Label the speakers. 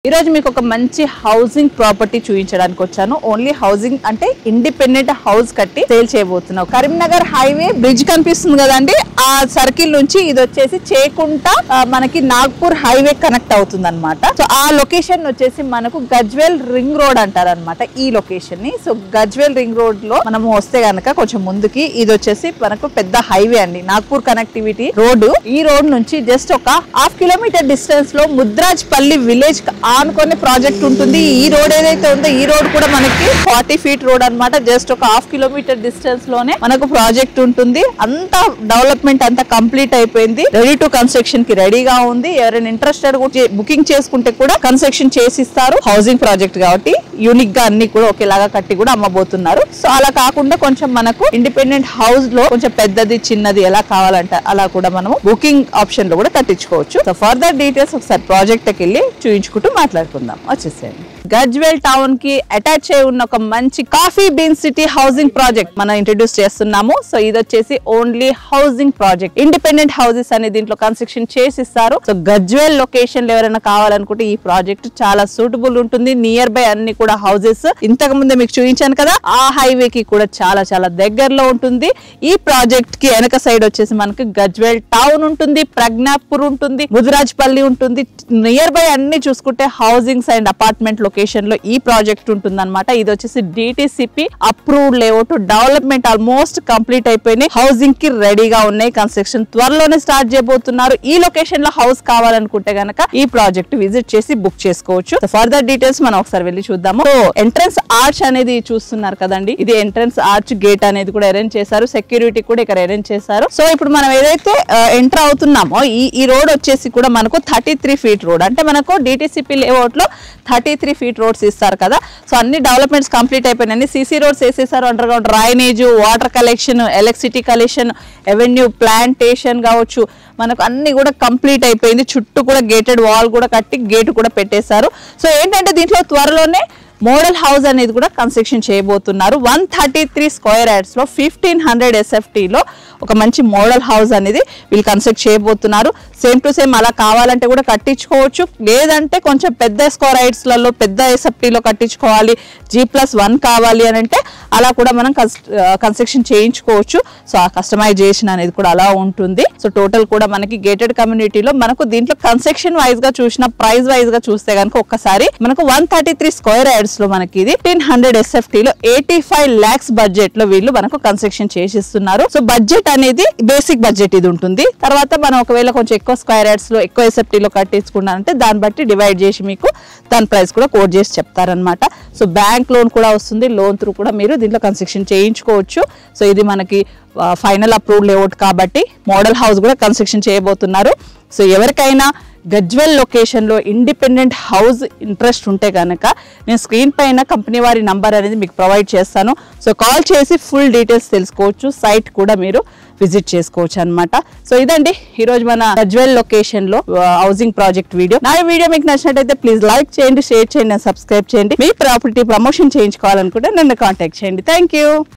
Speaker 1: ఈ రోజు మీకు ఒక మంచి హౌసింగ్ ప్రాపర్టీ చూపించడానికి వచ్చాను. ఓన్లీ హౌసింగ్ అంటే ఇండిపెండెంట్ హౌస్ కట్టి సేల్ చేయబోతున్నాం. కరీంనగర్ హైవే బ్రిడ్జ్ కనిపిస్తుంది కదండి, ఆ సర్కిల్ నుంచి ఇది వచ్చేసి చేకుంట మనకి నాగ్పూర్ హైవే కనెక్ట్ అవుతుంది అనమాట. సో ఆ లొకేషన్ వచ్చేసి మనకు గజ్వేల్ రింగ్ రోడ్ అంటారు అనమాట ఈ లొకేషన్ ని. సో గజ్వేల్ రింగ్ రోడ్ లో మనం వస్తే గనక కొంచెం ముందుకి ఇది వచ్చేసి మనకు పెద్ద హైవే అండి, నాగ్పూర్ కనెక్టివిటీ రోడ్. ఈ రోడ్ నుంచి జస్ట్ ఒక హాఫ్ కిలోమీటర్ డిస్టెన్స్ లో ముద్రాజ్పల్లి విలేజ్ ఆనుకొని ప్రాజెక్ట్ ఉంటుంది. ఈ రోడ్ ఏదైతే ఉందో ఈ రోడ్ కూడా మనకి 40 feet రోడ్ అనమాట. జస్ట్ ఒక హాఫ్ కిలోమీటర్ డిస్టెన్స్ లోనే మనకు ప్రాజెక్ట్ ఉంటుంది. అంత డెవలప్మెంట్ అంతా కంప్లీట్ అయిపోయింది, రెడీ టు కన్స్ట్రక్షన్ కి రెడీగా ఉంది. ఎవరైనా ఇంట్రెస్టెడ్ బుకింగ్ చేసుకుంటే కూడా కన్స్ట్రక్షన్ చేసిస్తారు. హౌసింగ్ ప్రాజెక్ట్ కాబట్టి యూనిక్ గా అన్ని కూడా ఒకేలాగా కట్టి కూడా అమ్మబోతున్నారు. సో అలా కాకుండా కొంచెం మనకు ఇండిపెండెంట్ హౌస్ లో కొంచెం పెద్దది చిన్నది ఎలా కావాలంటే అలా కూడా మనము బుకింగ్ ఆప్షన్ లో కూడా కట్టించుకోవచ్చు. సో ఫర్దర్ డీటెయిల్స్ ఒకసారి ప్రాజెక్ట్ కి వెళ్ళి చూయించుకుంటూ మాట్లాడుకుందాం. వచ్చేసేయండి. గజ్వేల్ టౌన్ కి అటాచ్ అయి ఉన్న ఒక మంచి coffee bean city housing project మనం ఇంట్రడ్యూస్ చేస్తున్నాము. సో ఇది వచ్చేసి only housing project, independent houses అనేది దీంట్లో కన్స్ట్రక్షన్ చేసిస్తారు. సో గజ్వేల్ లొకేషన్ లో ఎవరైనా కావాలనుకుంటే ఈ ప్రాజెక్ట్ చాలా సూటబుల్ ఉంటుంది. నియర్ బై అన్ని కూడా హౌసెస్ ఇంతకు ముందే మీకు చూపించాను కదా, ఆ హైవే కి కూడా చాలా చాలా దగ్గరలో ఉంటుంది. ఈ ప్రాజెక్ట్ కి వెనక సైడ్ వచ్చేసి మనకి గజ్వేల్ టౌన్ ఉంటుంది, ప్రజ్ఞాపూర్ ఉంటుంది, ముదిరాజ్పల్లి ఉంటుంది. నియర్ బై అన్ని చూసుకుంటే హౌసింగ్స్ అండ్ అపార్ట్మెంట్ లొకేషన్ లో ఈ ప్రాజెక్ట్ ఉంటుంది అనమాట. ఇది వచ్చేసి DTCP approved layout, development almost complete అయిపోయినాయి, హౌసింగ్ కి రెడీగా ఉన్నాయి. కన్స్ట్రక్షన్ త్వరలోనే స్టార్ట్ చేయబోతున్నారు. ఈ లొకేషన్ లో హౌస్ కావాలనుకుంటే గనక ఈ ప్రాజెక్ట్ విజిట్ చేసి బుక్ చేసుకోవచ్చు. ఫర్దర్ డీటెయిల్స్ మనం ఒకసారి వెళ్ళి చూద్దాము. సో ఎంట్రన్స్ ఆర్చ్ అనేది చూస్తున్నారు కదండి, ఇది ఎంట్రన్స్ ఆర్చ్, గేట్ అనేది కూడా అరేంజ్ చేశారు, సెక్యూరిటీ కూడా ఇక్కడ అరేంజ్ చేశారు. సో ఇప్పుడు మనం ఏదైతే ఎంటర్ అవుతున్నామో ఈ రోడ్ వచ్చేసి కూడా మనకు 33 feet రోడ్, అంటే మనకు డిటిసిపి లేఅవుట్ లో 33 feet రోడ్స్ ఇస్తారు కదా. సో అన్ని డెవలప్మెంట్స్ కంప్లీట్ అయిపోయినాయి. సిసి రోడ్స్ వేసేసారు, under ground drainage, water collection, electricity collection, avenue plantation కావచ్చు, మనకు అన్ని కూడా కంప్లీట్ అయిపోయింది. చుట్టూ కూడా గేటెడ్ వాల్ కూడా కట్టి గేట్ కూడా పెట్టేశారు. సో ఏంటంటే దీంట్లో త్వరలోనే మోడల్ హౌస్ అనేది కూడా కన్స్ట్రక్షన్ చేయబోతున్నారు. 133 square yards లో 1500 SFT లో ఒక మంచి మోడల్ హౌస్ అనేది వీళ్ళు కన్స్ట్రక్ట్ చేయబోతున్నారు. సేమ్ టు సేమ్ అలా కావాలంటే కూడా కట్టించుకోవచ్చు, లేదంటే కొంచెం పెద్ద స్క్వేర్ యార్డ్స్ లలో పెద్ద SFT లో కట్టించుకోవాలి, G+1 కావాలి అని అంటే అలా కూడా మనం కన్స్ట్రక్షన్ చేయించుకోవచ్చు. సో ఆ కస్టమైజేషన్ అనేది కూడా అలా ఉంటుంది. సో టోటల్ కూడా మనకి గేటెడ్ కమ్యూనిటీలో మనకు దీంట్లో కన్స్ట్రక్షన్ వైజ్ గా చూసిన, ప్రైస్ వైజ్ గా చూస్తే కనుక ఒక్కసారి మనకు 133 square yards లో మనకి ఇది 1500 SFT లో 85 lakhs బడ్జెట్ లో వీళ్ళు మనకు కన్స్ట్రక్షన్ చేసిస్తున్నారు. సో బడ్జెట్ అనేది బేసిక్ బడ్జెట్ ఇది ఉంటుంది. తర్వాత మనం ఒకవేళ కొంచెం ఎక్కువ స్క్వేర్ యార్డ్స్ లో ఎక్కువ SFT లో కట్టించుకున్నారంటే దాన్ని బట్టి డివైడ్ చేసి మీకు దాని ప్రైస్ కూడా కోట్ చేసి చెప్తారనమాట. సో బ్యాంక్ లోన్ కూడా వస్తుంది, లోన్ త్రూ కూడా మీరు దీంట్లో కన్స్ట్రక్షన్ చేయించుకోవచ్చు. సో ఇది మనకి ఫైనల్ అప్రూవ్డ్ లేఅవుట్ కాబట్టి మోడల్ హౌస్ కూడా కన్స్ట్రక్షన్ చేయబోతున్నారు. సో ఎవరికైనా గజ్వేల్ లొకేషన్ లో ఇండిపెండెంట్ హౌస్ ఇంట్రెస్ట్ ఉంటే కనుక నేను స్క్రీన్ పైన కంపెనీ వారి నంబర్ అనేది మీకు ప్రొవైడ్ చేస్తాను. సో కాల్ చేసి ఫుల్ డీటెయిల్స్ తెలుసుకోవచ్చు, సైట్ కూడా మీరు విజిట్ చేసుకోవచ్చు అనమాట. సో ఇదండి ఈరోజు మన గజ్వేల్ లొకేషన్ లో హౌసింగ్ ప్రాజెక్ట్ వీడియో. నా వీడియో మీకు నచ్చినట్టయితే ప్లీజ్ లైక్ చేయండి, షేర్ చేయండి, సబ్స్క్రైబ్ చేయండి. మీ ప్రాపర్టీ ప్రమోషన్ చేయించుకోవాలనుకుంటే నన్ను కాంటాక్ట్ చేయండి. Thank you.